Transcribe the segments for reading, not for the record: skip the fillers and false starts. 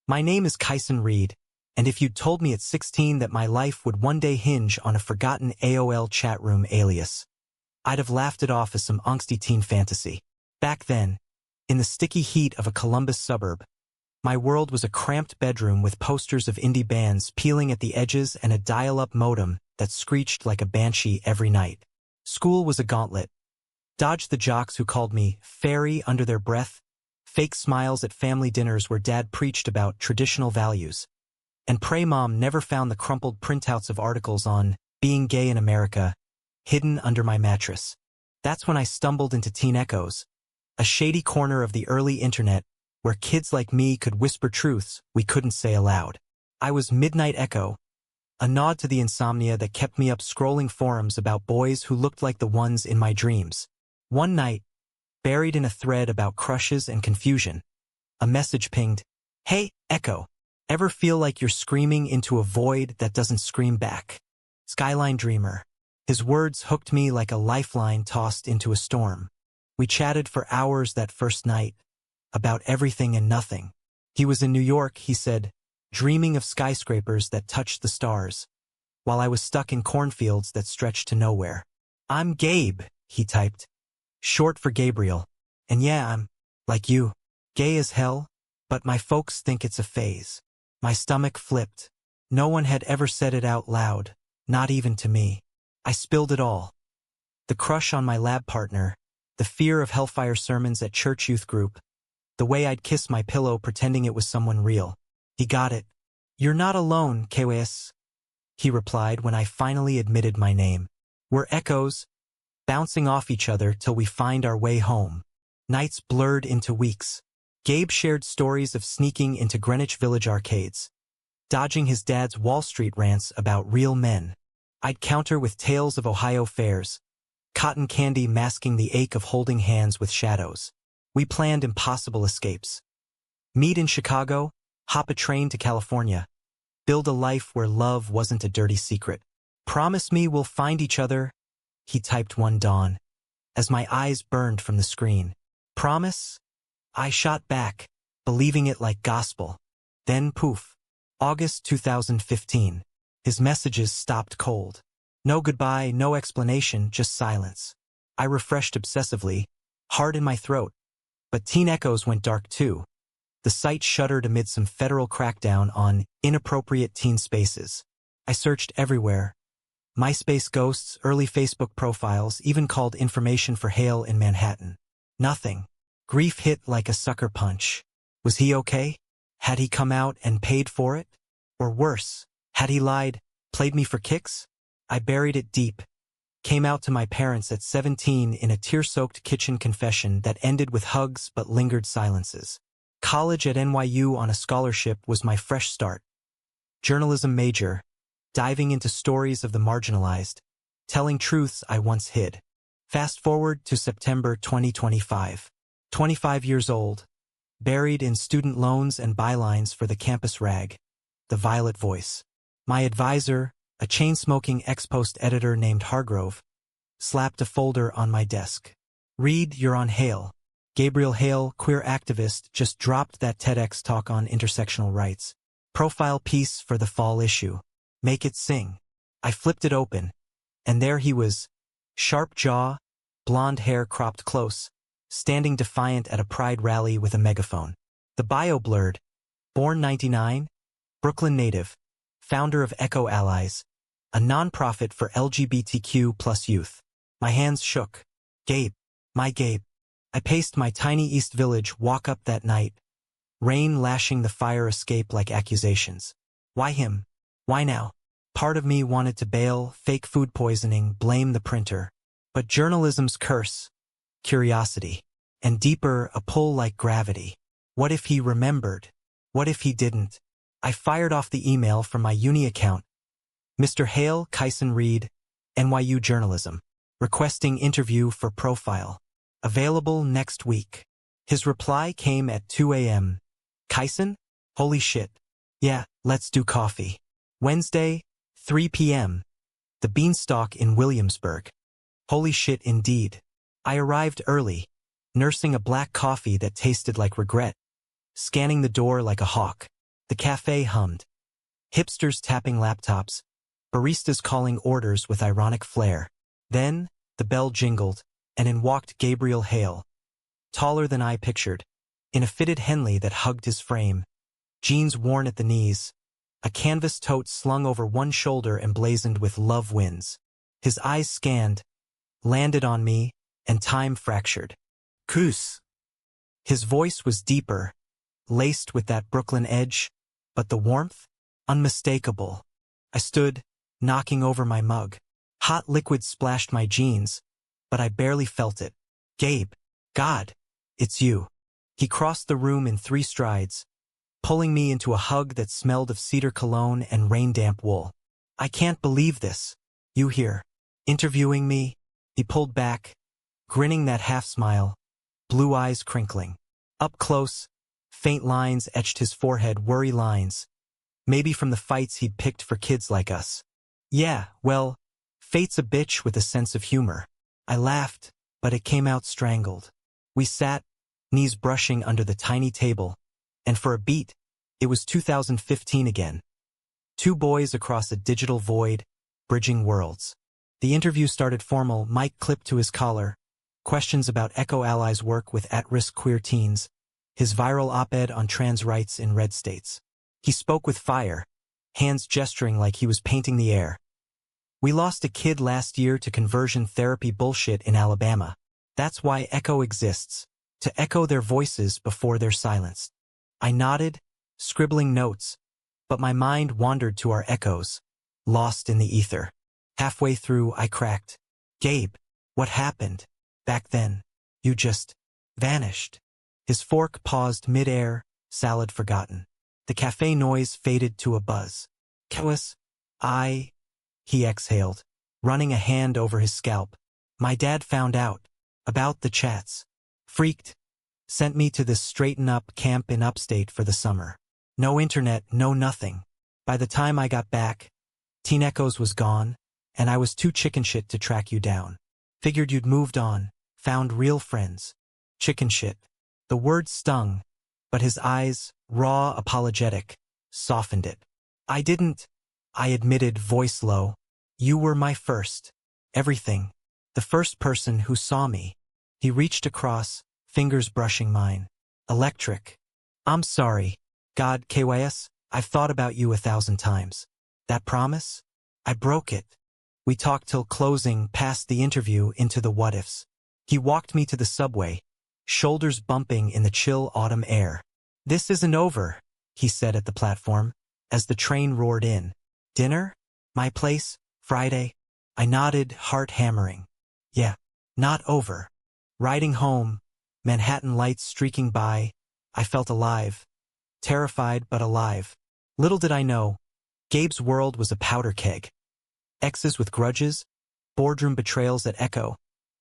My name is Kyson Reed, and if you'd told me at 16 that my life would one day hinge on a forgotten AOL Chatroom alias, I'd have laughed it off as some angsty teen fantasy. Back then, in the sticky heat of a Columbus suburb, my world was a cramped bedroom with posters of indie bands peeling at the edges and a dial-up modem that screeched like a banshee every night. School was a gauntlet. Dodge the jocks who called me fairy under their breath, fake smiles at family dinners where dad preached about traditional values, and pray mom never found the crumpled printouts of articles on being gay in America hidden under my mattress. That's when I stumbled into Teen Echoes, a shady corner of the early internet where kids like me could whisper truths we couldn't say aloud. I was Midnight Echo, a nod to the insomnia that kept me up scrolling forums about boys who looked like the ones in my dreams. One night, buried in a thread about crushes and confusion, a message pinged, "Hey, Echo, ever feel like you're screaming into a void that doesn't scream back?" Skyline Dreamer. His words hooked me like a lifeline tossed into a storm. We chatted for hours that first night, about everything and nothing. He was in New York, he said, dreaming of skyscrapers that touched the stars, while I was stuck in cornfields that stretched to nowhere. "I'm Gabe," he typed, short for Gabriel. "And yeah, I'm, like you, gay as hell, but my folks think it's a phase." My stomach flipped. No one had ever said it out loud, not even to me. I spilled it all. The crush on my lab partner, the fear of hellfire sermons at church youth group, the way I'd kiss my pillow pretending it was someone real. He got it. "You're not alone, KWS," he replied when I finally admitted my name. "We're echoes, bouncing off each other till we find our way home." Nights blurred into weeks. Gabe shared stories of sneaking into Greenwich Village arcades, dodging his dad's Wall Street rants about real men. I'd counter with tales of Ohio fairs, cotton candy masking the ache of holding hands with shadows. We planned impossible escapes. Meet in Chicago, hop a train to California, build a life where love wasn't a dirty secret. "Promise me we'll find each other," he typed one dawn, as my eyes burned from the screen. "Promise?" I shot back, believing it like gospel. Then poof. August 2015. His messages stopped cold. No goodbye, no explanation, just silence. I refreshed obsessively, heart in my throat. But Teen Echoes went dark too. The site shuttered amid some federal crackdown on inappropriate teen spaces. I searched everywhere. MySpace ghosts, early Facebook profiles, even called information for Hale in Manhattan. Nothing. Grief hit like a sucker punch. Was he okay? Had he come out and paid for it? Or worse, had he lied, played me for kicks? I buried it deep. Came out to my parents at 17 in a tear-soaked kitchen confession that ended with hugs but lingered silences. College at NYU on a scholarship was my fresh start. Journalism major, diving into stories of the marginalized, telling truths I once hid. Fast forward to September 2025. 25 years old, buried in student loans and bylines for the campus rag, the Violet Voice. My advisor, a chain-smoking ex-post editor named Hargrove, slapped a folder on my desk. "Read, you're on Hale. Gabriel Hale, queer activist, just dropped that TEDx talk on intersectional rights. Profile piece for the fall issue. Make it sing." I flipped it open, and there he was, sharp jaw, blonde hair cropped close, standing defiant at a pride rally with a megaphone. The bio blurred. Born 99, Brooklyn native, founder of Echo Allies, a nonprofit for LGBTQ plus youth. My hands shook. Gabe. My Gabe. I paced my tiny East Village walk up that night, rain lashing the fire escape like accusations. Why him? Why now? Part of me wanted to bail, fake food poisoning, blame the printer. But journalism's curse, curiosity, and deeper, a pull like gravity. What if he remembered? What if he didn't? I fired off the email from my uni account. "Mr. Hale, Kyson Reed, NYU Journalism. Requesting interview for profile. Available next week." His reply came at 2 a.m. "Kyson? Holy shit. Yeah, let's do coffee. Wednesday, 3 p.m. The Beanstalk in Williamsburg." Holy shit indeed. I arrived early, nursing a black coffee that tasted like regret, scanning the door like a hawk. The cafe hummed. Hipsters tapping laptops, baristas calling orders with ironic flair. Then, the bell jingled, and in walked Gabriel Hale, taller than I pictured, in a fitted Henley that hugged his frame, jeans worn at the knees, a canvas tote slung over one shoulder emblazoned with "Love Wins." His eyes scanned, landed on me, and time fractured. Kus. His voice was deeper, laced with that Brooklyn edge, but the warmth? Unmistakable. I stood, knocking over my mug. Hot liquid splashed my jeans, but I barely felt it. Gabe. God. It's you. He crossed the room in 3 strides, pulling me into a hug that smelled of cedar cologne and rain-damp wool. I can't believe this. You here. Interviewing me? He pulled back, grinning that half-smile, blue eyes crinkling. Up close, faint lines etched his forehead, worry lines. Maybe from the fights he'd picked for kids like us. Yeah, well, fate's a bitch with a sense of humor. I laughed, but it came out strangled. We sat, knees brushing under the tiny table, and for a beat, it was 2015 again. 2 boys across a digital void, bridging worlds. The interview started formal, mic clipped to his collar, questions about Echo Ally's work with at-risk queer teens, his viral op-ed on trans rights in red states. He spoke with fire, hands gesturing like he was painting the air. We lost a kid last year to conversion therapy bullshit in Alabama. That's why Echo exists, to echo their voices before they're silenced. I nodded, scribbling notes, but my mind wandered to our echoes, lost in the ether. Halfway through, I cracked. Gabe, what happened? Back then, you just vanished. His fork paused mid-air, salad forgotten. The cafe noise faded to a buzz. Kawis, he exhaled, running a hand over his scalp. My dad found out about the chats. Freaked. Sent me to this straighten-up camp in upstate for the summer. No internet, no nothing. By the time I got back, Teen Echoes was gone, and I was too chicken shit to track you down. Figured you'd moved on, found real friends. Chicken shit. The word stung, but his eyes, raw, apologetic, softened it. I didn't, I admitted, voice low. You were my first. Everything. The first person who saw me. He reached across, fingers brushing mine. Electric. I'm sorry. God, KYS, I've thought about you 1,000 times. That promise? I broke it. We talked till closing, past the interview, into the what-ifs. He walked me to the subway, shoulders bumping in the chill autumn air. This isn't over, he said at the platform, as the train roared in. Dinner? My place? Friday? I nodded, heart hammering. Yeah, not over. Riding home, Manhattan lights streaking by, I felt alive. Terrified but alive. Little did I know, Gabe's world was a powder keg. Exes with grudges, boardroom betrayals at Echo,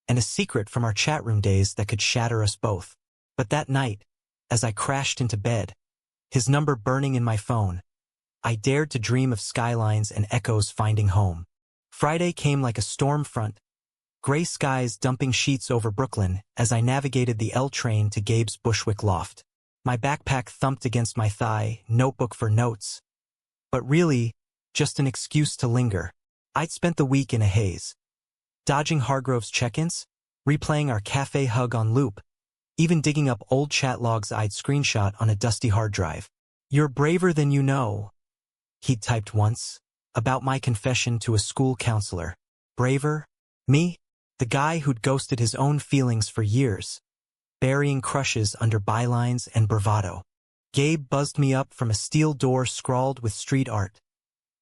and a secret from our chatroom days that could shatter us both. But that night, as I crashed into bed, his number burning in my phone, I dared to dream of skylines and echoes finding home. Friday came like a storm front, gray skies dumping sheets over Brooklyn as I navigated the L train to Gabe's Bushwick loft. My backpack thumped against my thigh, notebook for notes. But really, just an excuse to linger. I'd spent the week in a haze. Dodging Hargrove's check-ins, replaying our cafe hug on loop, even digging up old chat logs I'd screenshot on a dusty hard drive. You're braver than you know, he'd typed once, about my confession to a school counselor. Braver? Me? The guy who'd ghosted his own feelings for years, burying crushes under bylines and bravado. Gabe buzzed me up from a steel door scrawled with street art,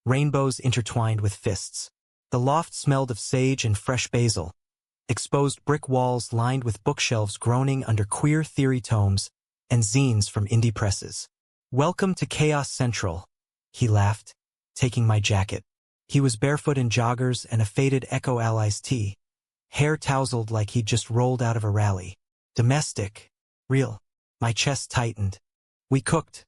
rainbows intertwined with fists. The loft smelled of sage and fresh basil, exposed brick walls lined with bookshelves groaning under queer theory tomes and zines from indie presses. Welcome to Chaos Central, he laughed, taking my jacket. He was barefoot in joggers and a faded Echo Allies tee, hair tousled like he'd just rolled out of a rally. Domestic. Real. My chest tightened. We cooked.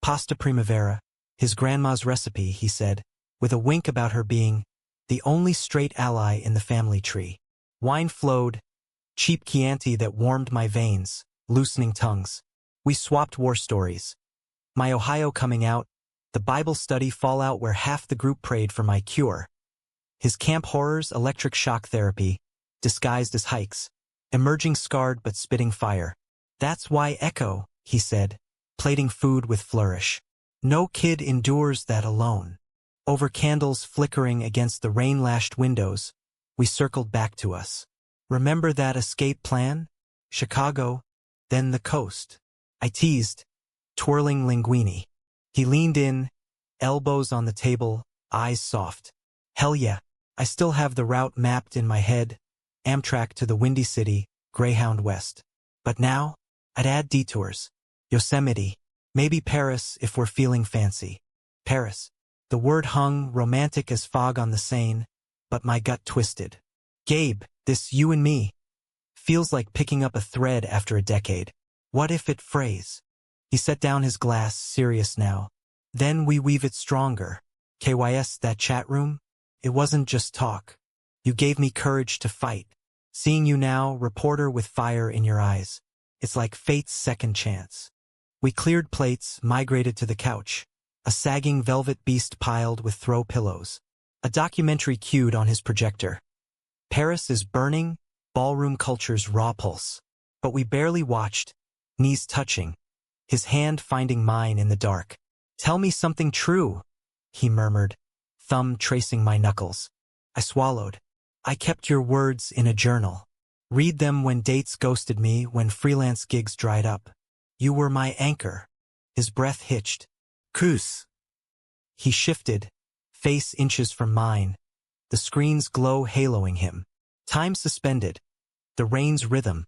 Pasta primavera. His grandma's recipe, he said, with a wink about her being the only straight ally in the family tree. Wine flowed, cheap Chianti that warmed my veins, loosening tongues. We swapped war stories. My Ohio coming out, the Bible study fallout where half the group prayed for my cure. His camp horrors, electric shock therapy, disguised as hikes, emerging scarred but spitting fire. That's why Echo, he said, plating food with flourish. No kid endures that alone. Over candles flickering against the rain-lashed windows, we circled back to us. Remember that escape plan? Chicago, then the coast. I teased, twirling linguine. He leaned in, elbows on the table, eyes soft. Hell yeah, I still have the route mapped in my head, Amtrak to the Windy City, Greyhound West. But now, I'd add detours. Yosemite, maybe Paris if we're feeling fancy. Paris. The word hung romantic as fog on the Seine, but my gut twisted. Gabe, this you and me feels like picking up a thread after a decade. What if it frays? He set down his glass, serious now. Then we weave it stronger. KYS, that chat room? It wasn't just talk. You gave me courage to fight. Seeing you now, reporter with fire in your eyes. It's like fate's second chance. We cleared plates, migrated to the couch. A sagging velvet beast piled with throw pillows. A documentary cued on his projector. Paris is burning, ballroom culture's raw pulse. But we barely watched, knees touching, his hand finding mine in the dark. Tell me something true, he murmured, thumb tracing my knuckles. I swallowed. I kept your words in a journal. Read them when dates ghosted me, when freelance gigs dried up. You were my anchor. His breath hitched. Kus. He shifted, face inches from mine. The screen's glow haloing him. Time suspended. The rain's rhythm.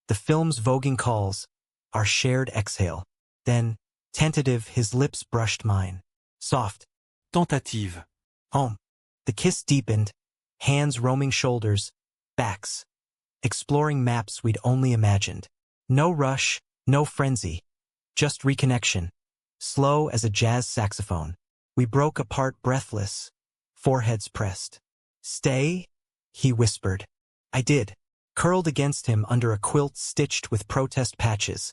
The film's voguing calls. Our shared exhale. Then, tentative, his lips brushed mine. Soft. Tentative. Home. The kiss deepened. Hands roaming shoulders. Backs. Exploring maps we'd only imagined. No rush, no frenzy. Just reconnection. Slow as a jazz saxophone. We broke apart breathless. Foreheads pressed. Stay? He whispered. I did. Curled against him under a quilt stitched with protest patches.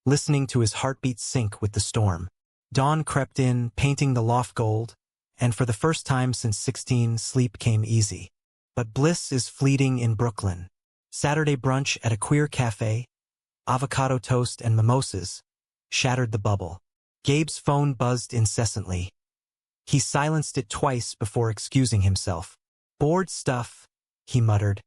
Listening to his heartbeat sync with the storm. Dawn crept in, painting the loft gold, and for the first time since 16, sleep came easy. But bliss is fleeting in Brooklyn. Saturday brunch at a queer cafe, avocado toast and mimosas, shattered the bubble. Gabe's phone buzzed incessantly. He silenced it twice before excusing himself. Bored stuff, he muttered.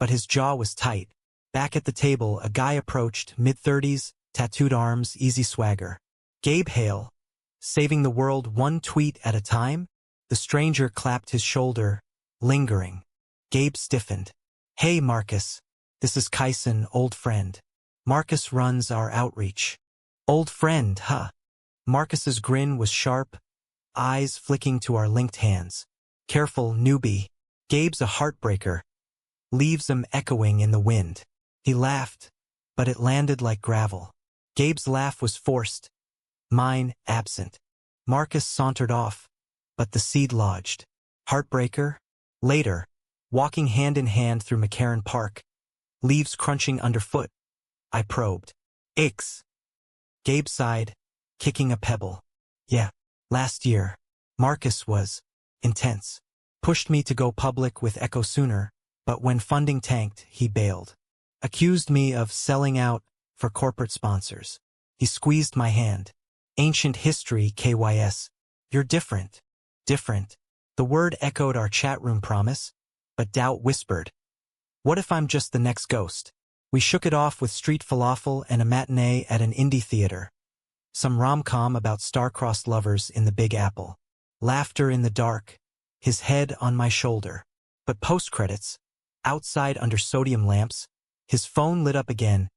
But his jaw was tight. Back at the table, a guy approached, mid-30s, tattooed arms, easy swagger. Gabe Hale. Saving the world one tweet at a time? The stranger clapped his shoulder, lingering. Gabe stiffened. Hey, Marcus. This is Kyson, old friend. Marcus runs our outreach. Old friend, huh? Marcus's grin was sharp, eyes flicking to our linked hands. Careful, newbie. Gabe's a heartbreaker. Leaves him echoing in the wind. He laughed, but it landed like gravel. Gabe's laugh was forced. Mine, absent. Marcus sauntered off, but the seed lodged. Heartbreaker? Later, walking hand in hand through McCarran Park, leaves crunching underfoot. I probed. Ix. Gabe sighed, kicking a pebble. Yeah, last year. Marcus was intense. Pushed me to go public with Echo sooner, but when funding tanked, he bailed. Accused me of selling out for corporate sponsors. He squeezed my hand. Ancient history, KYS. You're different. Different. The word echoed our chat room promise, but doubt whispered. What if I'm just the next ghost? We shook it off with street falafel and a matinee at an indie theater. Some rom-com about star-crossed lovers in the Big Apple. Laughter in the dark, his head on my shoulder. But post-credits, outside under sodium lamps, his phone lit up again.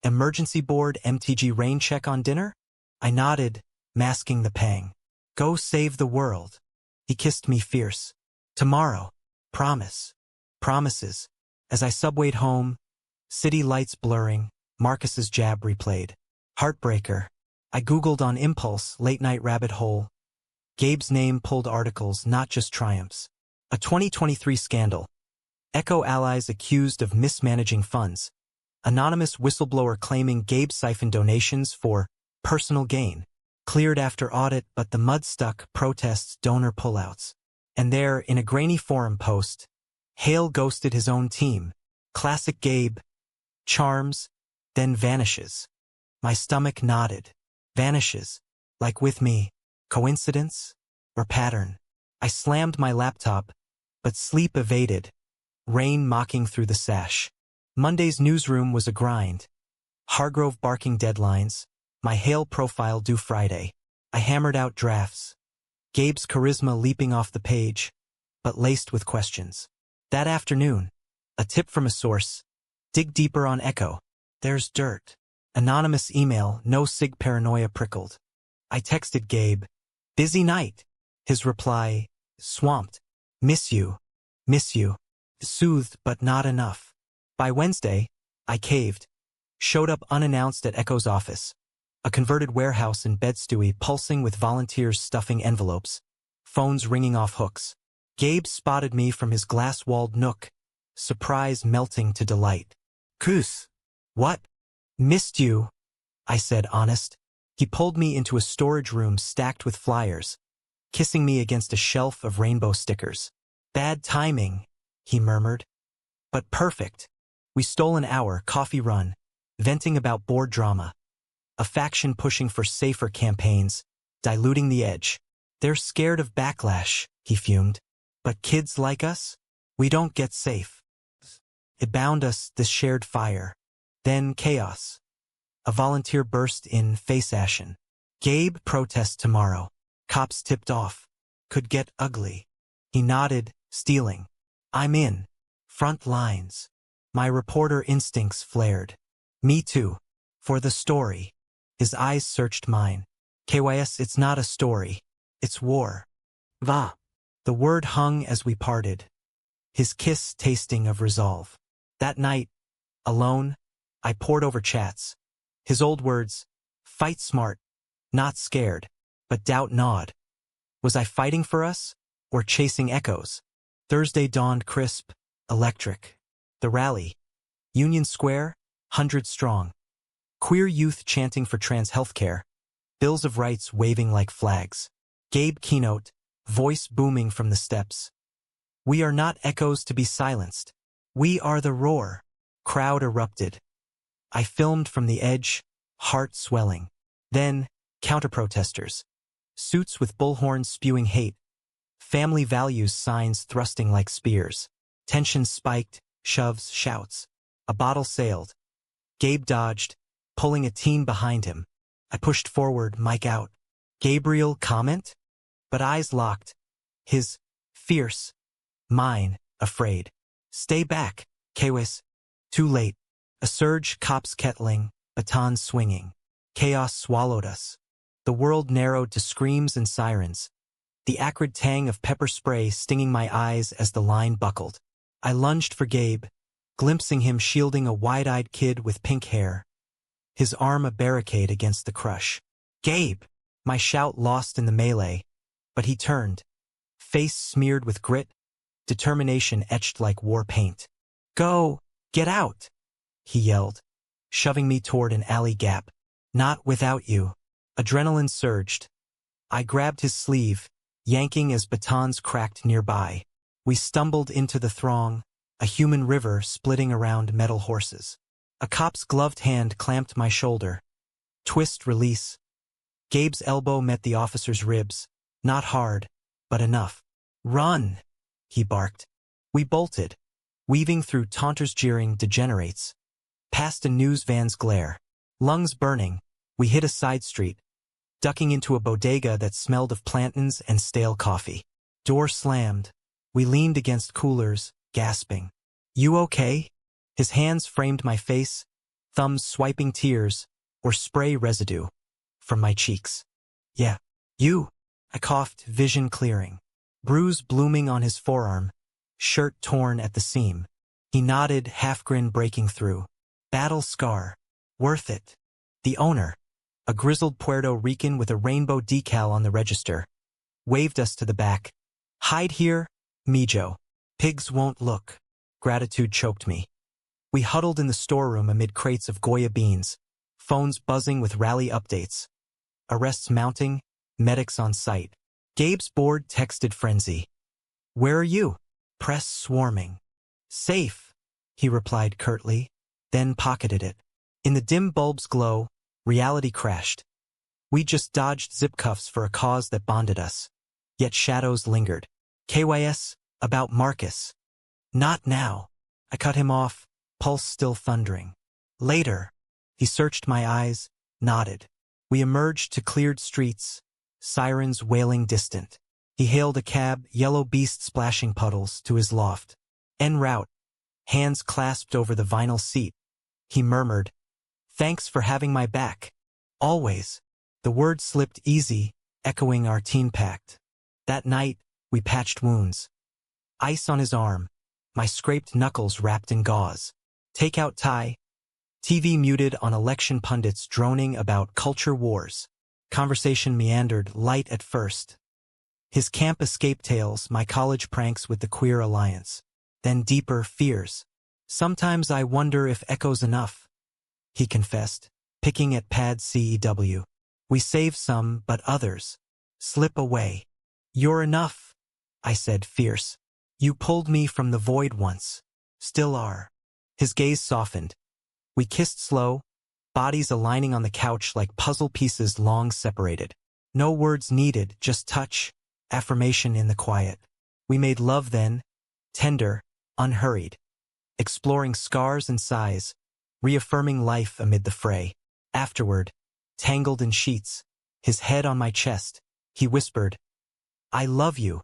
Emergency board MTG rain check on dinner? I nodded, masking the pang. Go save the world. He kissed me fierce. Tomorrow. Promise. Promises. As I subwayed home, city lights blurring, Marcus's jab replayed. Heartbreaker. I Googled on impulse, late-night rabbit hole. Gabe's name pulled articles, not just triumphs. A 2023 scandal. Echo allies accused of mismanaging funds. Anonymous whistleblower claiming Gabe siphoned donations for personal gain. Cleared after audit, but the mud stuck, protests, donor pullouts. And there, in a grainy forum post, Hale ghosted his own team. Classic Gabe. Charms, then vanishes. My stomach nodded. Vanishes. Like with me. Coincidence? Or pattern? I slammed my laptop, but sleep evaded. Rain mocking through the sash. Monday's newsroom was a grind. Hargrove barking deadlines. My Hale profile due Friday. I hammered out drafts. Gabe's charisma leaping off the page, but laced with questions. That afternoon, a tip from a source. Dig deeper on Echo. There's dirt. Anonymous email, no sig paranoia prickled. I texted Gabe. Busy night. His reply, swamped. Miss you. Miss you. Soothed, but not enough. By Wednesday, I caved. Showed up unannounced at Echo's office. A converted warehouse in Bed-Stuy pulsing with volunteers stuffing envelopes. Phones ringing off hooks. Gabe spotted me from his glass-walled nook. Surprise melting to delight. Koos. What? Missed you, I said, honest. He pulled me into a storage room stacked with flyers, kissing me against a shelf of rainbow stickers. Bad timing, he murmured. But perfect. We stole an hour, coffee run, venting about board drama. A faction pushing for safer campaigns, diluting the edge. They're scared of backlash, he fumed. But kids like us? We don't get safe. It bound us, this shared fire. Then chaos. A volunteer burst in, face ashen. Gabe, protest tomorrow. Cops tipped off. Could get ugly. He nodded, stealing. I'm in. Front lines. My reporter instincts flared. Me too. For the story. His eyes searched mine. KYS, it's not a story. It's war. Va. The word hung as we parted. His kiss tasting of resolve. That night, alone, I pored over chats. His old words, fight smart, not scared, but doubt gnawed. Was I fighting for us, or chasing echoes? Thursday dawned crisp, electric. The rally. Union Square, 100 strong. Queer youth chanting for trans healthcare. Bills of rights waving like flags. Gabe keynote, voice booming from the steps. We are not echoes to be silenced. We are the roar. Crowd erupted. I filmed from the edge, heart swelling. Then, counter-protesters. Suits with bullhorns spewing hate. Family values signs thrusting like spears. Tension spiked, shoves, shouts. A bottle sailed. Gabe dodged, pulling a team behind him. I pushed forward, mic out. Gabriel comment? But eyes locked. His, fierce. Mine, afraid. Stay back, Kawis. Too late. A surge, cops kettling, batons swinging. Chaos swallowed us. The world narrowed to screams and sirens. The acrid tang of pepper spray stinging my eyes as the line buckled. I lunged for Gabe, glimpsing him shielding a wide-eyed kid with pink hair. His arm a barricade against the crush. Gabe! My shout lost in the melee, but he turned. Face smeared with grit, determination etched like war paint. Go! Get out! He yelled, shoving me toward an alley gap. Not without you. Adrenaline surged. I grabbed his sleeve, yanking as batons cracked nearby. We stumbled into the throng, a human river splitting around metal horses. A cop's gloved hand clamped my shoulder. Twist, release. Gabe's elbow met the officer's ribs. Not hard, but enough. Run! He barked. We bolted, weaving through taunters jeering degenerates. Past a news van's glare. Lungs burning, we hit a side street, ducking into a bodega that smelled of plantains and stale coffee. Door slammed. We leaned against coolers, gasping. You okay? His hands framed my face, thumbs swiping tears, or spray residue, from my cheeks. Yeah. You. I coughed, vision clearing. Bruise blooming on his forearm, shirt torn at the seam. He nodded, half grin breaking through. Battle scar. Worth it. The owner, a grizzled Puerto Rican with a rainbow decal on the register, waved us to the back. Hide here, Mijo. Pigs won't look. Gratitude choked me. We huddled in the storeroom amid crates of Goya beans, phones buzzing with rally updates. Arrests mounting, medics on site. Gabe's board texted frenzy. Where are you? Press swarming. Safe, he replied curtly, then pocketed it. In the dim bulb's glow, reality crashed. We just dodged zip cuffs for a cause that bonded us. Yet shadows lingered. KYS, about Marcus. Not now. I cut him off, pulse still thundering. Later. He searched my eyes, nodded. We emerged to cleared streets, sirens wailing distant. He hailed a cab, yellow beast splashing puddles, to his loft. En route, hands clasped over the vinyl seat. He murmured, Thanks for having my back. Always. The word slipped easy, echoing our teen pact. That night, we patched wounds. Ice on his arm, my scraped knuckles wrapped in gauze. Takeout tie. TV muted on election pundits droning about culture wars. Conversation meandered, light at first. His camp escape tales, my college pranks with the Queer Alliance. Then deeper fears. Sometimes I wonder if echo's enough, he confessed, picking at pad CEW. We save some, but others slip away. You're enough, I said, fierce. You pulled me from the void once. Still are. His gaze softened. We kissed slow, bodies aligning on the couch like puzzle pieces long separated. No words needed, just touch, affirmation in the quiet. We made love then, tender, unhurried. Exploring scars and sighs, reaffirming life amid the fray. Afterward, tangled in sheets, his head on my chest, he whispered, I love you,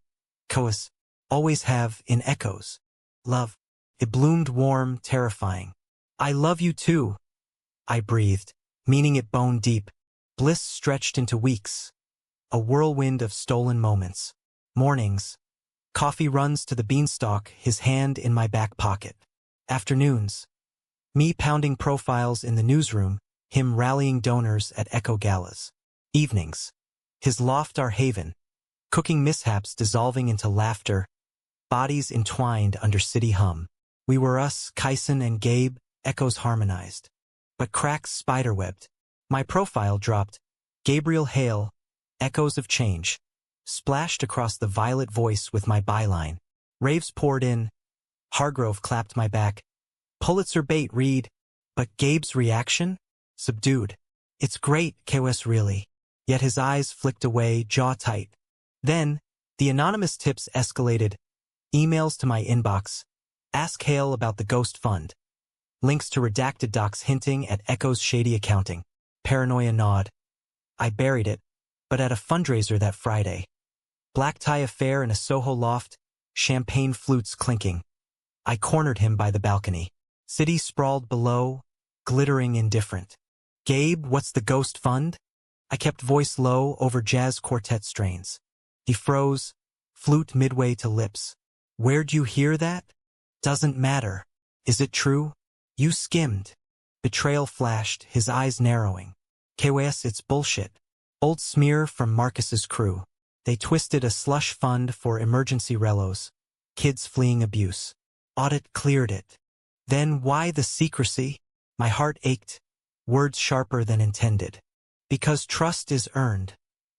Coas, always have in echoes. Love. It bloomed warm, terrifying. I love you too, I breathed, meaning it bone deep. Bliss stretched into weeks. A whirlwind of stolen moments. Mornings. Coffee runs to the beanstalk, his hand in my back pocket. Afternoons. Me pounding profiles in the newsroom, him rallying donors at Echo galas. Evenings. His loft our haven. Cooking mishaps dissolving into laughter. Bodies entwined under city hum. We were us, Kyson and Gabe, echoes harmonized. But cracks spiderwebbed. My profile dropped. Gabriel Hale, echoes of change. Splashed across the violet voice with my byline. Raves poured in. Hargrove clapped my back. Pulitzer bait read. But Gabe's reaction? Subdued. It's great, KOS really. Yet his eyes flicked away, jaw tight. Then, the anonymous tips escalated. Emails to my inbox. Ask Hale about the ghost fund. Links to redacted docs hinting at Echo's shady accounting. Paranoia nod. I buried it, but at a fundraiser that Friday. Black tie affair in a Soho loft, champagne flutes clinking. I cornered him by the balcony. City sprawled below, glittering indifferent. Gabe, what's the ghost fund? I kept voice low over jazz quartet strains. He froze, flute midway to lips. Where'd you hear that? Doesn't matter. Is it true? You skimmed. Betrayal flashed, his eyes narrowing. KWS, it's bullshit. Old smear from Marcus's crew. They twisted a slush fund for emergency relos. Kids fleeing abuse. Audit cleared it. Then why the secrecy? My heart ached. Words sharper than intended. Because trust is earned,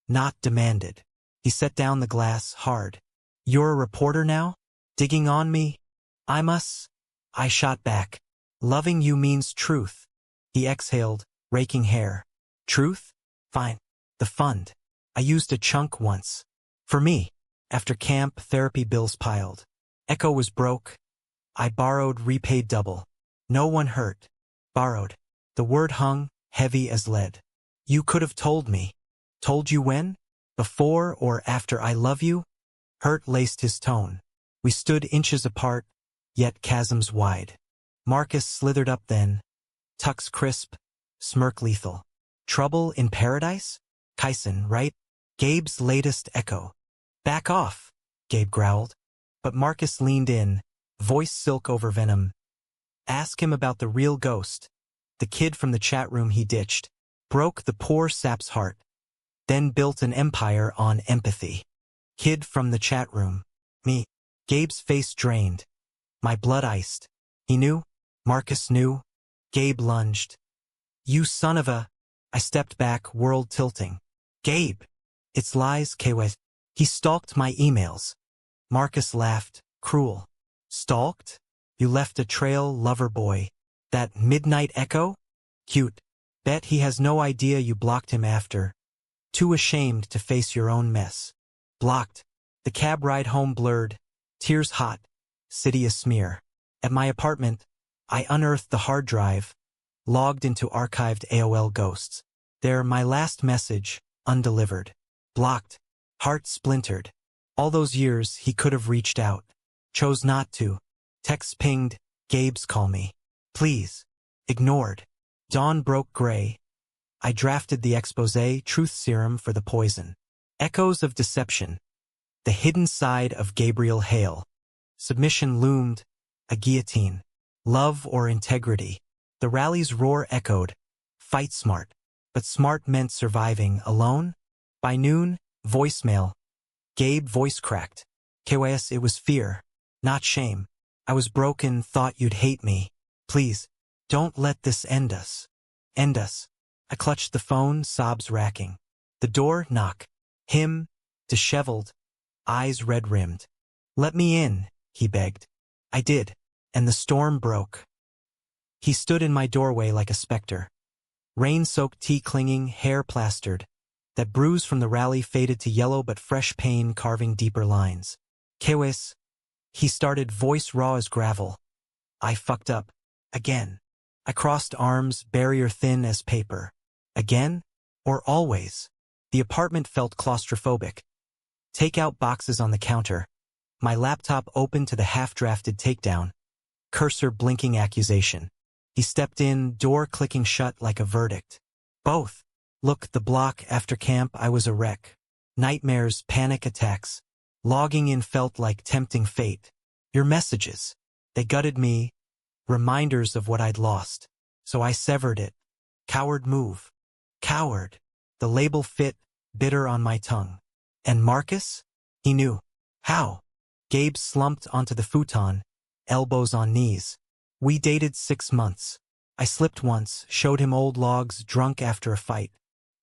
not demanded. He set down the glass hard. You're a reporter now? Digging on me? I'm us? I shot back. Loving you means truth. He exhaled, raking hair. Truth? Fine. The fund. I used a chunk once. For me. After camp, therapy bills piled. Echo was broke. I borrowed, repaid double. No one hurt. Borrowed. The word hung, heavy as lead. You could have told me. Told you when? Before or after I love you? Hurt laced his tone. We stood inches apart, yet chasms wide. Marcus slithered up then. Tux crisp, smirk lethal. Trouble in paradise? Kyson, right? Gabe's latest echo. Back off, Gabe growled. But Marcus leaned in, voice silk over venom. Ask him about the real ghost. The kid from the chat room he ditched. Broke the poor sap's heart. Then built an empire on empathy. Kid from the chat room. Me. Gabe's face drained. My blood iced. He knew. Marcus knew. Gabe lunged. You son of a... I stepped back, world tilting. Gabe. It's lies, Kwes. He stalked my emails. Marcus laughed, cruel. Stalked? You left a trail, lover boy. That midnight echo? Cute. Bet he has no idea you blocked him after. Too ashamed to face your own mess. Blocked. The cab ride home blurred. Tears hot. City a smear. At my apartment, I unearthed the hard drive, logged into archived AOL ghosts. There, my last message, undelivered. Blocked. Heart splintered. All those years, he could have reached out. Chose not to. Texts pinged. Gabe's call me. Please. Ignored. Dawn broke gray. I drafted the exposé, truth serum for the poison. Echoes of deception. The hidden side of Gabriel Hale. Submission loomed. A guillotine. Love or integrity. The rally's roar echoed. Fight smart. But smart meant surviving alone? By noon, voicemail. Gabe voice cracked. KYS, it was fear, not shame. I was broken, thought you'd hate me. Please, don't let this end us. End us. I clutched the phone, sobs racking. The door, knock. Him, disheveled, eyes red-rimmed. Let me in, he begged. I did, and the storm broke. He stood in my doorway like a specter. Rain-soaked tea clinging, hair plastered. That bruise from the rally faded to yellow but fresh pain carving deeper lines. Kewis. He started, voice raw as gravel. I fucked up. Again. I crossed arms, barrier thin as paper. Again? Or always? The apartment felt claustrophobic. Takeout boxes on the counter. My laptop open to the half-drafted takedown. Cursor blinking accusation. He stepped in, door clicking shut like a verdict. Both. Look, the block after camp, I was a wreck. Nightmares, panic attacks. Logging in felt like tempting fate. Your messages. They gutted me. Reminders of what I'd lost. So I severed it. Coward move. Coward. The label fit, bitter on my tongue. And Marcus? He knew. How? Gabe slumped onto the futon, elbows on knees. We dated 6 months. I slipped once, showed him old logs, drunk after a fight.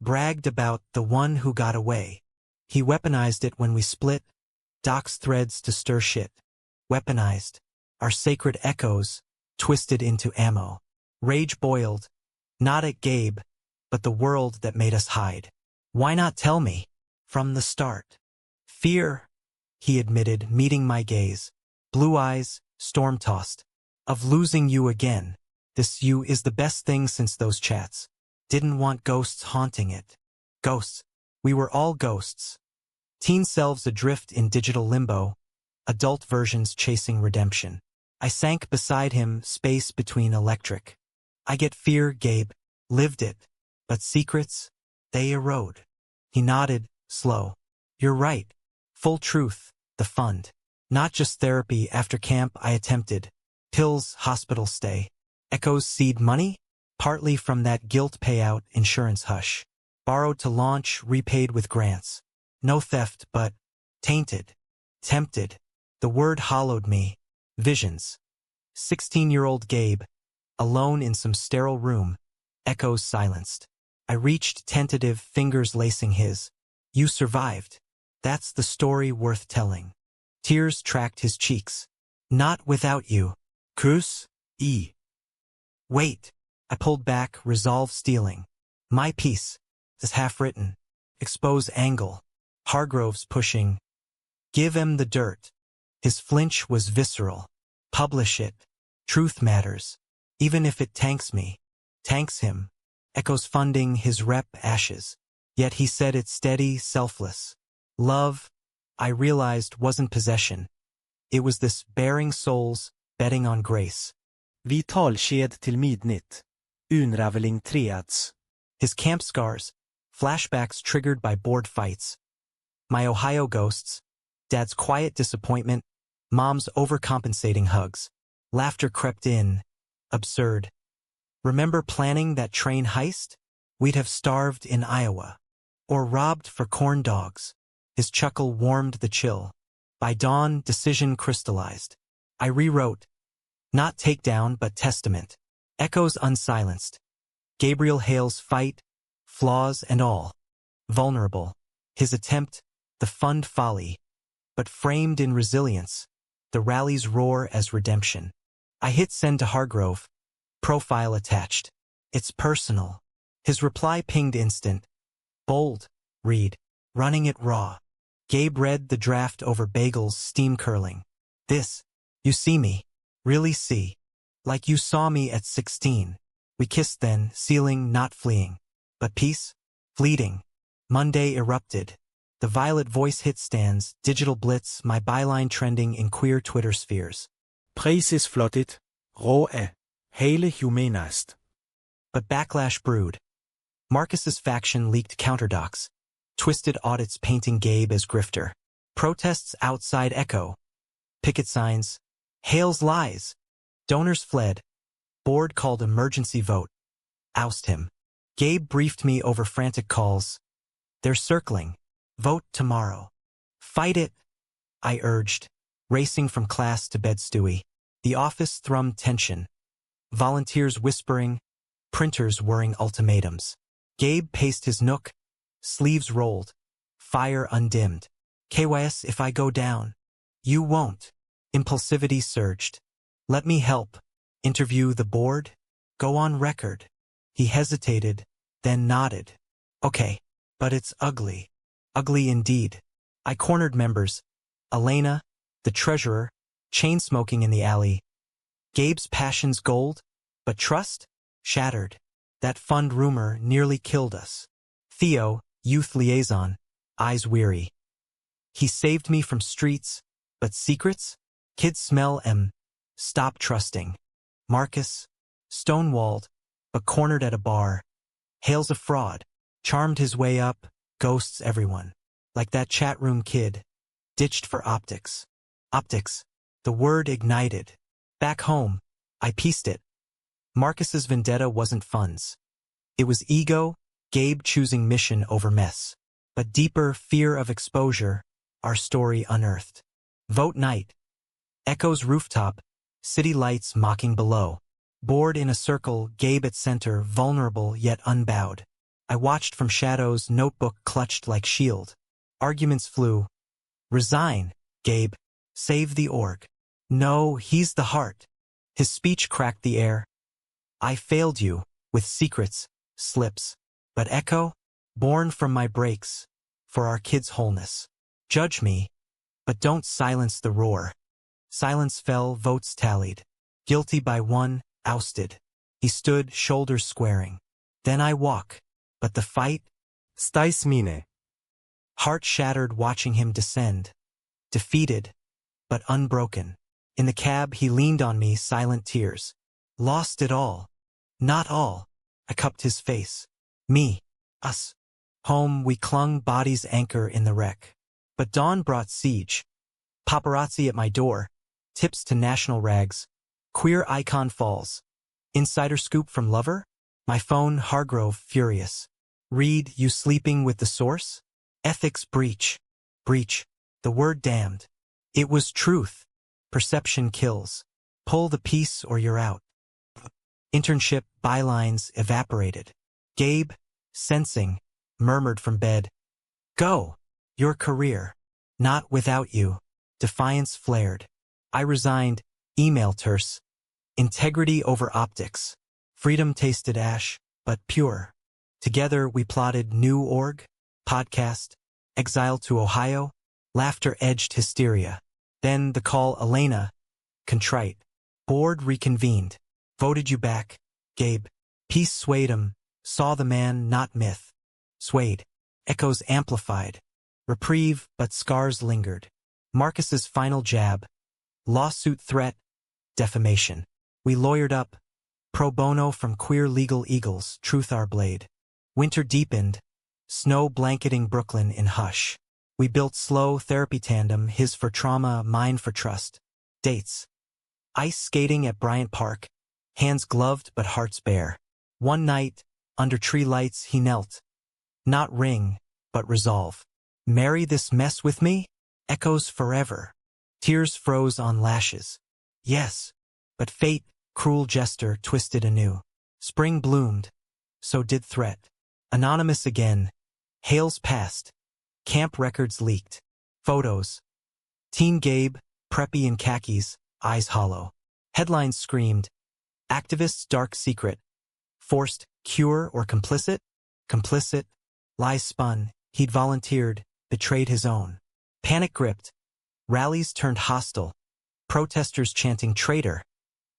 Bragged about the one who got away. He weaponized it when we split. Docs threads to stir shit. Weaponized. Our sacred echoes, twisted into ammo. Rage boiled. Not at Gabe, but the world that made us hide. Why not tell me? From the start. Fear, he admitted, meeting my gaze. Blue eyes, storm-tossed. Of losing you again. This you is the best thing since those chats. Didn't want ghosts haunting it. Ghosts. We were all ghosts. Teen selves adrift in digital limbo. Adult versions chasing redemption. I sank beside him, space between electric. I get fear, Gabe. Lived it. But secrets? They erode. He nodded, slow. You're right. Full truth. The fund. Not just therapy after camp I attempted. Pills, hospital stay. Echoes seed money? Partly from that guilt payout, insurance hush. Borrowed to launch, repaid with grants. No theft, but tainted. Tempted. The word hollowed me. Visions. 16-year-old Gabe. Alone in some sterile room. Echoes silenced. I reached, tentative, fingers lacing his. You survived. That's the story worth telling. Tears tracked his cheeks. Not without you. Cruz? E. Wait. I pulled back, resolve stealing. My piece. Is half-written. Expose angle. Hargrove's pushing. Give him the dirt. His flinch was visceral. Publish it. Truth matters. Even if it tanks me. Tanks him. Echoes funding his rep ashes. Yet he said it steady, selfless. Love, I realized, wasn't possession. It was this bearing souls, betting on grace. Vitalked till midnight. Unraveling triads. His camp scars, flashbacks triggered by board fights. My Ohio ghosts, Dad's quiet disappointment, Mom's overcompensating hugs. Laughter crept in. Absurd. Remember planning that train heist? We'd have starved in Iowa. Or robbed for corn dogs. His chuckle warmed the chill. By dawn, decision crystallized. I rewrote. Not takedown, but testament. Echoes unsilenced. Gabriel Hale's fight, flaws and all. vulnerable. His attempt, the fund folly, but framed in resilience, the rallies roar as redemption. I hit send to Hargrove. Profile attached. It's personal. His reply pinged instant. Bold. Read. Running it raw. Gabe read the draft over bagels, steam curling. This. You see me. Really see. Like you saw me at 16. We kissed then, sealing, not fleeing. But peace? Fleeting. Monday erupted. The violet voice hit stands, digital blitz, my byline trending in queer Twitter spheres. Precis flottigt. Rå är. Hele humanast. But backlash brewed. Marcus's faction leaked counterdocs. Twisted audits painting Gabe as grifter. Protests outside echo. Picket signs. Hale's lies. Donors fled. Board called emergency vote. Oust him. Gabe briefed me over frantic calls. They're circling. Vote tomorrow. Fight it, I urged, racing from class to bed stewy. The office thrummed tension. Volunteers whispering, printers whirring ultimatums. Gabe paced his nook, sleeves rolled, fire undimmed. KYS if I go down. You won't. Impulsivity surged. Let me help. Interview the board? Go on record. He hesitated, then nodded. Okay, but it's ugly. Ugly indeed. I cornered members. Elena, the treasurer, chain-smoking in the alley. Gabe's passions gold, but trust? Shattered. That fund rumor nearly killed us. Theo, youth liaison, eyes weary. He saved me from streets, but secrets? Kids smell stop trusting. Marcus, stonewalled, but cornered at a bar. Hale's a fraud. Charmed his way up, ghosts everyone. Like that chat room kid. Ditched for optics. Optics. The word ignited. Back home, I pieced it. Marcus's vendetta wasn't funds. It was ego, Gabe choosing mission over mess. But deeper fear of exposure, our story unearthed. Vote night. Echo's rooftop, city lights mocking below. Bored in a circle, Gabe at center, vulnerable yet unbowed. I watched from shadows, notebook clutched like shield. Arguments flew. Resign, Gabe. Save the org. No, he's the heart. His speech cracked the air. I failed you, with secrets, slips. But Echo, born from my breaks, for our kids' wholeness. Judge me, but don't silence the roar. Silence fell, votes tallied. Guilty by one, ousted. He stood, shoulders squaring. Then I walk. But the fight? Stais mine. Heart shattered watching him descend. Defeated, but unbroken. In the cab he leaned on me, silent tears. Lost it all. Not all. I cupped his face. Me. Us. Home we clung, bodies anchor in the wreck. But dawn brought siege. Paparazzi at my door. Tips to national rags. Queer icon falls. Insider scoop from lover? My phone, Hargrove, furious. Read, you sleeping with the source? Ethics breach. Breach. The word damned. It was truth. Perception kills. Pull the piece or you're out. Internship, bylines, evaporated. Gabe, sensing, murmured from bed. Go. Your career. Not without you. Defiance flared. I resigned, email terse. Integrity over optics. Freedom tasted ash, but pure. Together we plotted new org, podcast, exile to Ohio. Laughter edged hysteria. Then the call Elena, contrite. Board reconvened. Voted you back, Gabe. Peace swayed him, saw the man, not myth. Swayed. Echoes amplified. Reprieve, but scars lingered. Marcus's final jab. Lawsuit threat. Defamation. We lawyered up. Pro bono from queer legal eagles, truth our blade. Winter deepened. Snow blanketing Brooklyn in hush. We built slow therapy tandem, his for trauma, mine for trust. Dates. Ice skating at Bryant Park. Hands gloved but hearts bare. One night, under tree lights, he knelt. Not ring, but resolve. Marry this mess with me? Echoes forever. Tears froze on lashes. Yes, but fate, cruel jester, twisted anew. Spring bloomed. So did threat. Anonymous again. Hales passed. Camp records leaked. Photos. Teen Gabe, preppy in khakis, eyes hollow. Headlines screamed, activists' dark secret. Forced, cure or complicit? Complicit. Lies spun. He'd volunteered, betrayed his own. Panic gripped. Rallies turned hostile. Protesters chanting traitor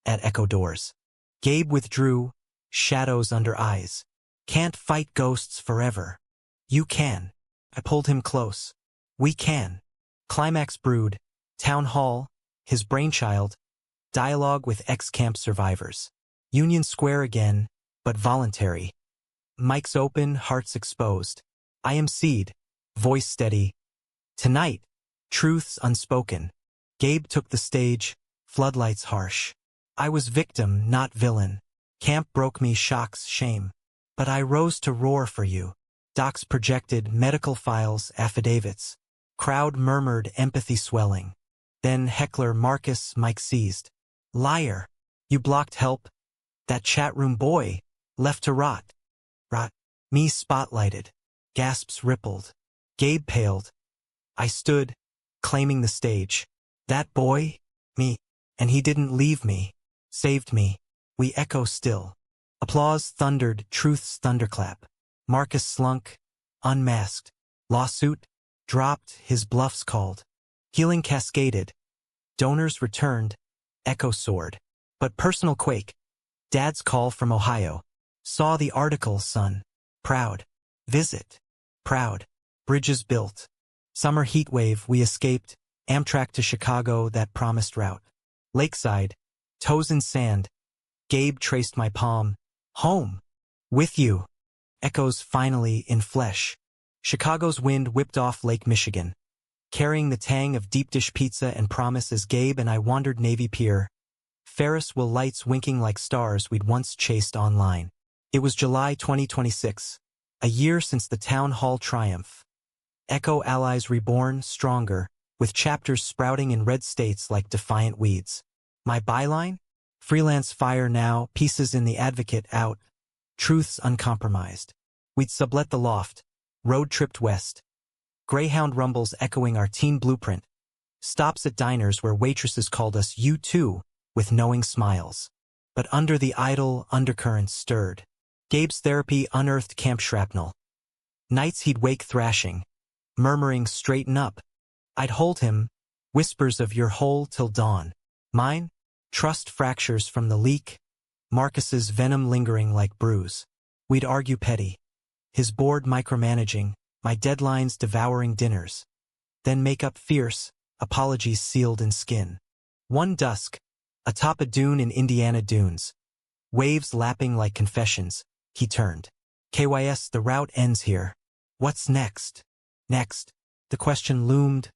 at Echo doors. Gabe withdrew, shadows under eyes. Can't fight ghosts forever. You can. I pulled him close. We can. Climax brewed. Town hall, his brainchild. Dialogue with ex-camp survivors. Union Square again, but voluntary. Mics open, hearts exposed. I emceed, voice steady. Tonight, truths unspoken. Gabe took the stage, floodlights harsh. I was victim, not villain. Camp broke me, shocks, shame. But I rose to roar for you. Docs projected, medical files, affidavits. Crowd murmured, empathy swelling. Then heckler Marcus, mic seized. Liar. You blocked help. That chat room boy, left to rot. Rot. Me spotlighted. Gasps rippled. Gabe paled. I stood, claiming the stage. That boy? Me. And he didn't leave me. Saved me. We echo still. Applause thundered, truth's thunderclap. Marcus slunk, unmasked. Lawsuit? Dropped, his bluffs called. Healing cascaded. Donors returned. Echo soared. But personal quake. Dad's call from Ohio. Saw the article, son. Proud. Visit. Proud. Bridges built. Summer heat wave, we escaped. Amtrak to Chicago, that promised route. Lakeside. Toes in sand. Gabe traced my palm. Home. With you. Echoes finally in flesh. Chicago's wind whipped off Lake Michigan. Carrying the tang of deep dish pizza and promise as Gabe and I wandered Navy Pier. Ferris wheel lights winking like stars we'd once chased online. It was July 2026, a year since the town hall triumph. Echo allies reborn, stronger, with chapters sprouting in red states like defiant weeds. My byline? Freelance fire now, pieces in the Advocate out. Truths uncompromised. We'd sublet the loft. Road tripped west. Greyhound rumbles echoing our teen blueprint. Stops at diners where waitresses called us you too, with knowing smiles. But under the idle, undercurrents stirred. Gabe's therapy unearthed camp shrapnel. Nights he'd wake thrashing, murmuring straighten up. I'd hold him, whispers of you're whole till dawn. Mine? Trust fractures from the leak. Marcus's venom lingering like bruise. We'd argue petty. His bored micromanaging, my deadlines devouring dinners. Then make up fierce, apologies sealed in skin. One dusk, atop a dune in Indiana dunes. Waves lapping like confessions, he turned. KYS, the route ends here. What's next? Next, the question loomed,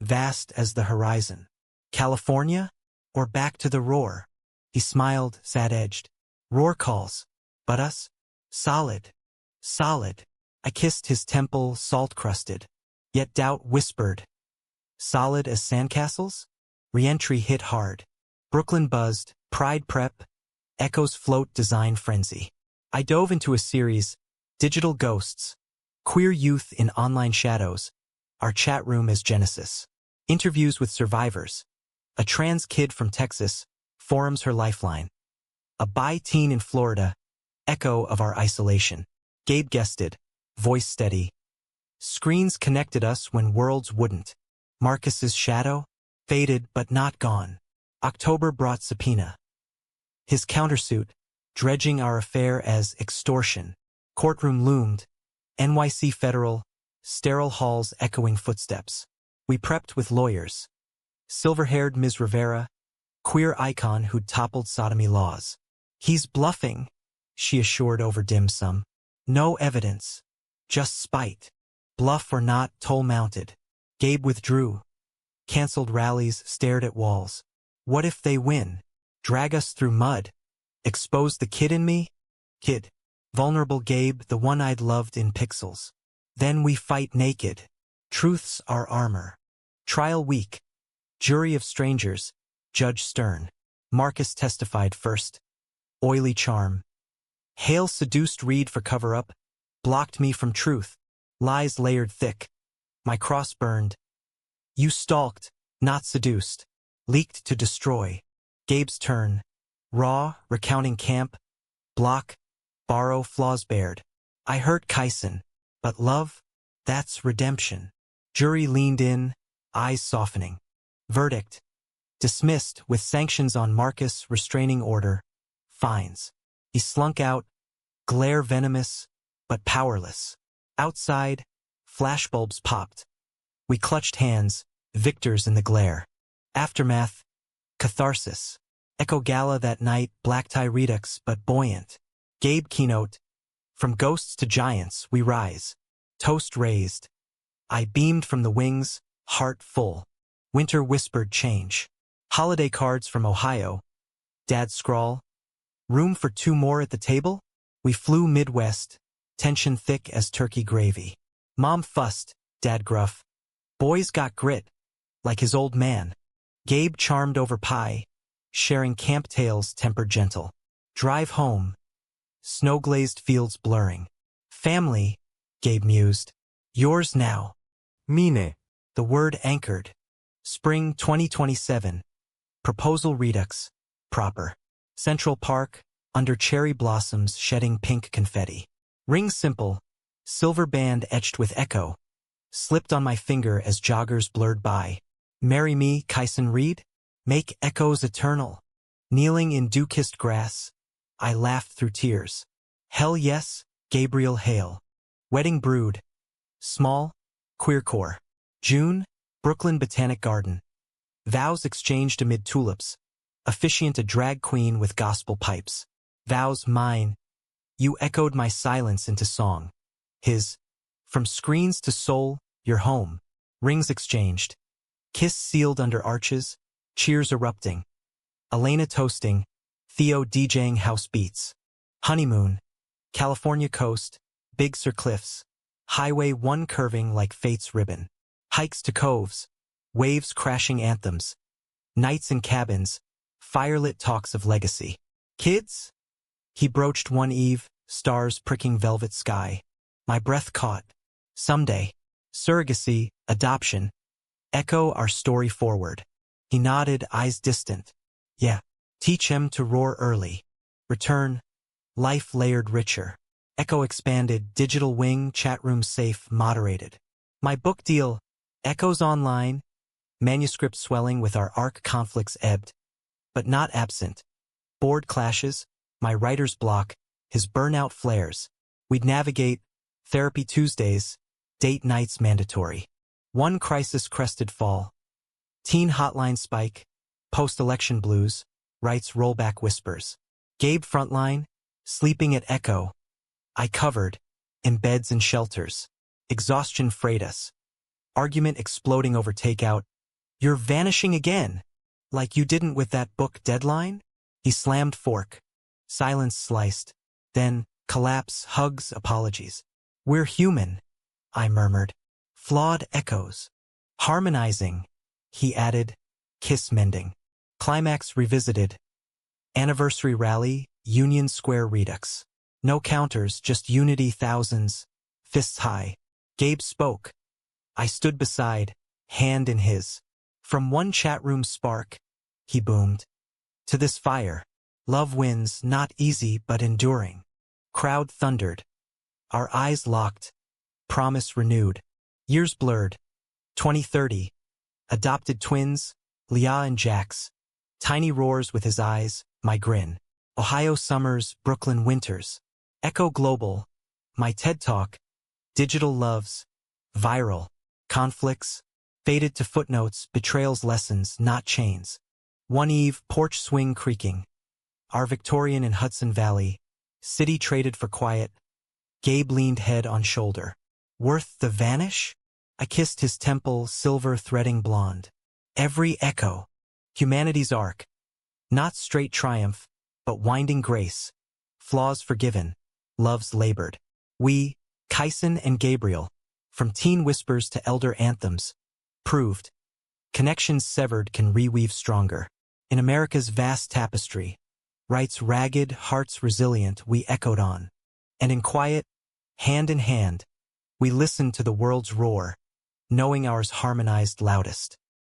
vast as the horizon. California? Or back to the roar? He smiled, sad-edged. Roar calls. But us? Solid. Solid. I kissed his temple, salt-crusted. Yet doubt whispered. Solid as sandcastles? Re-entry hit hard. Brooklyn buzzed, pride prep, echoes float design frenzy. I dove into a series, Digital Ghosts, Queer Youth in Online Shadows, our chat room as Genesis. Interviews with survivors. A trans kid from Texas, forums her lifeline. A bi teen in Florida, echo of our isolation. Gabe guested, voice steady. Screens connected us when worlds wouldn't. Marcus's shadow? Faded but not gone. October brought subpoena. His countersuit, dredging our affair as extortion. Courtroom loomed. NYC federal, sterile halls echoing footsteps. We prepped with lawyers. Silver-haired Ms. Rivera, queer icon who'd toppled sodomy laws. He's bluffing, she assured over dim sum. No evidence. Just spite. Bluff or not, toll mounted. Gabe withdrew. Cancelled rallies, stared at walls. What if they win? Drag us through mud? Expose the kid in me? Kid. Vulnerable Gabe, the one I'd loved in pixels. Then we fight naked. Truth's our armor. Trial week. Jury of strangers. Judge stern. Marcus testified first. Oily charm. Hale seduced Reed for cover-up. Blocked me from truth. lies layered thick, my cross burned. You stalked, not seduced, leaked to destroy. Gabe's turn, raw, recounting camp, block, borrow, flaws bared. I hurt Kyson, but love, that's redemption. Jury leaned in, eyes softening. Verdict, dismissed with sanctions on Marcus, restraining order, fines. He slunk out, glare venomous, but powerless. Outside, flashbulbs popped. We clutched hands, victors in the glare. Aftermath, catharsis. Echo gala that night, black tie redux but buoyant. Gabe keynote, from ghosts to giants we rise. Toast raised. I beamed from the wings, heart full. Winter whispered change. Holiday cards from Ohio. Dad scrawl. Room for 2 more at the table? We flew Midwest, tension thick as turkey gravy. Mom fussed, Dad gruff. Boys got grit, like his old man. Gabe charmed over pie, sharing camp tales tempered gentle. Drive home. Snow-glazed fields blurring. Family, Gabe mused. Yours now. Mine. The word anchored. Spring 2027. Proposal redux. Proper. Central Park, under cherry blossoms shedding pink confetti. Ring simple, silver band etched with echo. Slipped on my finger as joggers blurred by. Marry me, Kyson Reed? Make echoes eternal. Kneeling in dew-kissed grass, I laughed through tears. Hell yes, Gabriel Hale. Wedding brood. Small, queercore. June, Brooklyn Botanic Garden. Vows exchanged amid tulips. Officiant a drag queen with gospel pipes. Vows mine. You echoed my silence into song. His, from screens to soul, your home. Rings exchanged. Kiss sealed under arches. Cheers erupting. Elena toasting. Theo DJing house beats. Honeymoon. California coast. Big Sur cliffs. Highway 1 curving like fate's ribbon. Hikes to coves. Waves crashing anthems. Nights in cabins. Firelit talks of legacy. Kids? He broached one eve, stars pricking velvet sky. My breath caught. Someday. Surrogacy, adoption. Echo our story forward. He nodded, eyes distant. Yeah. Teach him to roar early. Return. Life layered richer. Echo expanded, digital wing, chatroom safe, moderated. My book deal. Echoes online. Manuscript swelling with our arc conflicts ebbed. But not absent. Board clashes, my writer's block, his burnout flares. We'd navigate, therapy Tuesdays, date nights mandatory. One crisis-crested fall. Teen hotline spike, post-election blues, writes rollback whispers. Gabe frontline, sleeping at Echo. I covered, in beds and shelters. Exhaustion frayed us. Argument exploding over takeout. You're vanishing again. Like you didn't with that book deadline? He slammed fork. Silence sliced. Then, collapse, hugs, apologies. We're human, I murmured. Flawed echoes. Harmonizing, he added. Kiss mending. Climax revisited. Anniversary rally, Union Square redux. No counters, just unity thousands. Fists high. Gabe spoke. I stood beside, hand in his. From one chatroom spark, he boomed, to this fire. Love wins, not easy but enduring. Crowd thundered. Our eyes locked. Promise renewed. Years blurred. 2030. Adopted twins, Leah and Jax. Tiny roars with his eyes, my grin. Ohio summers, Brooklyn winters. Echo global. My TED Talk. Digital loves. Viral. Conflicts. Faded to footnotes, betrayal's lessons, not chains. One eve, porch swing creaking. Our Victorian in Hudson Valley. City traded for quiet. Gabe leaned head on shoulder. Worth the vanish? I kissed his temple, silver threading blonde. Every echo. Humanity's arc. Not straight triumph, but winding grace. Flaws forgiven. Loves labored. We, Kyson and Gabriel. From teen whispers to elder anthems. Proved. Connections severed can reweave stronger. In America's vast tapestry. Writes ragged, hearts resilient, we echoed on. And in quiet, hand in hand, We listened to the world's roar, knowing ours harmonized loudest.